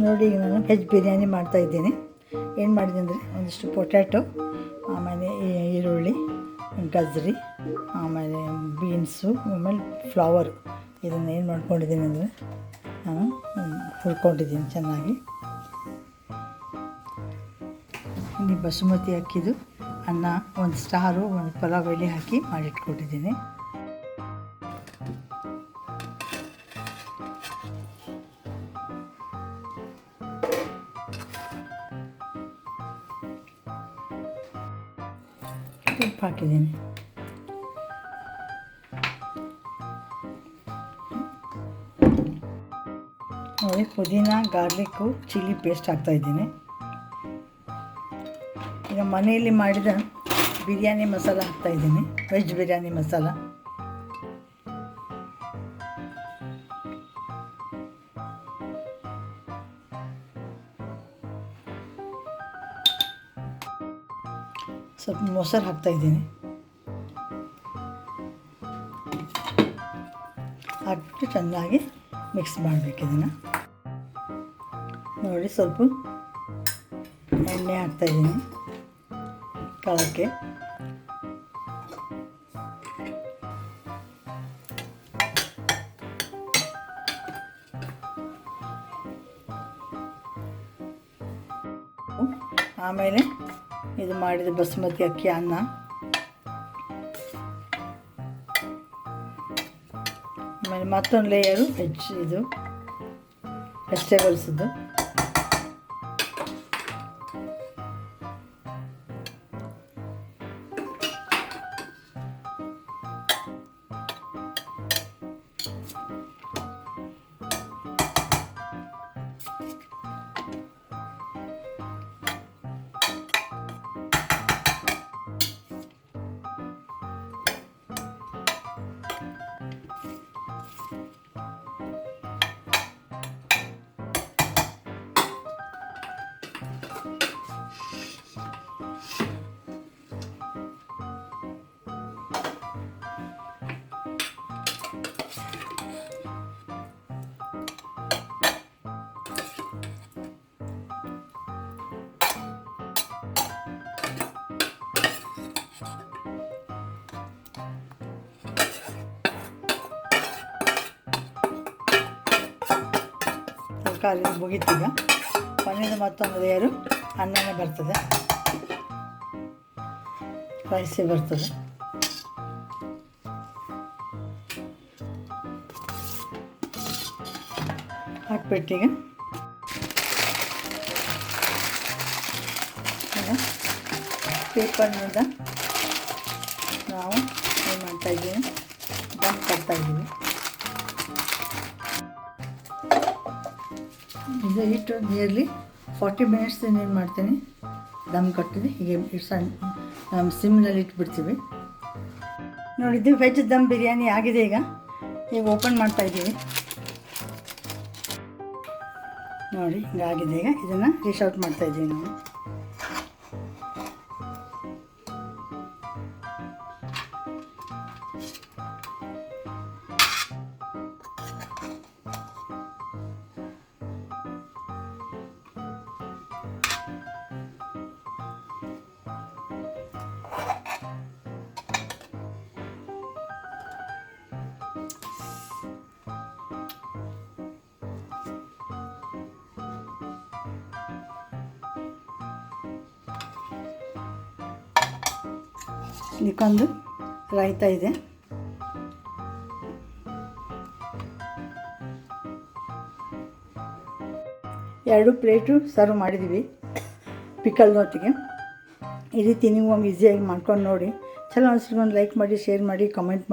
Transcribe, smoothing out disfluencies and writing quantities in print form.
ನೋಡಿ ಈಗ ನಾನು ವೆಜ್ ಬಿರಿಯಾನಿ ಮಾಡ್ತಾಯಿದ್ದೀನಿ. ಏನು ಮಾಡಿದೆ ಅಂದರೆ ಒಂದಿಷ್ಟು ಪೊಟ್ಯಾಟೊ, ಆಮೇಲೆ ಈರುಳ್ಳಿ, ಗಜ್ರಿ, ಆಮೇಲೆ ಬೀನ್ಸು, ಆಮೇಲೆ ಫ್ಲವರ್, ಇದನ್ನು ಏನು ಮಾಡ್ಕೊಂಡಿದ್ದೀನಿ ಅಂದರೆ ನಾನು ಹುರ್ಕೊಂಡಿದ್ದೀನಿ ಚೆನ್ನಾಗಿ. ಇಲ್ಲಿ ಬಸುಮತಿ ಅಕ್ಕಿದು ಅನ್ನ, ಒಂದು ಸ್ಟಾರು, ಒಂದು ಪಲಾವ್ ಎಲೆ ಹಾಕಿ ಮಾಡಿಟ್ಕೊಂಡಿದ್ದೀನಿ. ಉಪ್ಪು ಹಾಕಿದ್ದೀನಿ. ನೋಡಿ, ಪುದೀನ, ಗಾರ್ಲಿಕ್ಕು, ಚಿಲ್ಲಿ ಪೇಸ್ಟ್ ಹಾಕ್ತಾಯಿದ್ದೀನಿ. ಈಗ ಮನೆಯಲ್ಲಿ ಮಾಡಿದ ಬಿರಿಯಾನಿ ಮಸಾಲ ಹಾಕ್ತಾಯಿದ್ದೀನಿ, ವೆಜ್ ಬಿರಿಯಾನಿ ಮಸಾಲ. ಸ್ವಲ್ಪ ಮೊಸರು ಹಾಕ್ತಾಯಿದ್ದೀನಿ. ಹಾಕ್ಬಿಟ್ಟು ಚೆನ್ನಾಗಿ ಮಿಕ್ಸ್ ಮಾಡಬೇಕು ಇದನ್ನು. ನೋಡಿ, ಸ್ವಲ್ಪ ಎಣ್ಣೆ ಹಾಕ್ತಾಯಿದ್ದೀನಿ ತಳಕ್ಕೆ. ಆಮೇಲೆ ಇದು ಮಾಡಿದ ಬಸುಮತಿ ಅಕ್ಕಿ ಅನ್ನ, ಆಮೇಲೆ ಮತ್ತೊಂದು ಲೇಯರು ಇದು ವೆಜಿಟೇಬಲ್ಸದ್ದು. ಕಾಲು ಮುಗಿತೀಗ ಪನ್ನೀರ್ ಮತ್ತೊಂದು ಲೇಯರು ಅನ್ನನೇ ಬರ್ತದೆ, ರೈಸೇ ಬರ್ತದೆ. ಹಾಕ್ಬಿಟ್ಟೀಗ ಪೇಪರ್ನಿಂದ ನಾವು ಏನು ಮಾಡ್ತಾಯಿದ್ದೀವಿ, ದಮ್ ಕಟ್ತಾಯಿದ್ದೀವಿ. ಇದು ಇಟ್ಟು ನಿಯರ್ಲಿ 40 ಮಿನಿಟ್ಸ್ ಏನು ಮಾಡ್ತೀನಿ, ದಮ್ ಕಟ್ಟಿದೆ ಹೀಗೆ ಸಣ್ಣ ಸಿಮ್ನಲ್ಲಿ ಇಟ್ಬಿಡ್ತೀವಿ. ನೋಡಿದ್ದು ವೆಜ್ ದಮ್ ಬಿರಿಯಾನಿ ಆಗಿದೆ. ಈಗ ಓಪನ್ ಮಾಡ್ತಾಯಿದ್ದೀವಿ. ನೋಡಿ, ಹಿಂಗಾಗಿದೆ. ಈಗ ಇದನ್ನು ಡಿಶ್ ಔಟ್ ಮಾಡ್ತಾಯಿದ್ದೀವಿ ನಾವು. ಇದಕ್ಕೊಂದು ರಾಯ್ತ ಇದೆ. ಎರಡು ಪ್ಲೇಟು ಸರ್ವ್ ಮಾಡಿದ್ದೀವಿ ಪಿಕಲ್ನೊತ್ತಿಗೆ. ಈ ರೀತಿ ನೀವು ಈಸಿಯಾಗಿ ಮಾಡ್ಕೊಂಡು ನೋಡಿ. ಚಲೋ ಅನಿಸಿದ್ರೆ ಒಂದು ಲೈಕ್ ಮಾಡಿ, ಶೇರ್ ಮಾಡಿ, ಕಮೆಂಟ್ ಮಾಡಿ.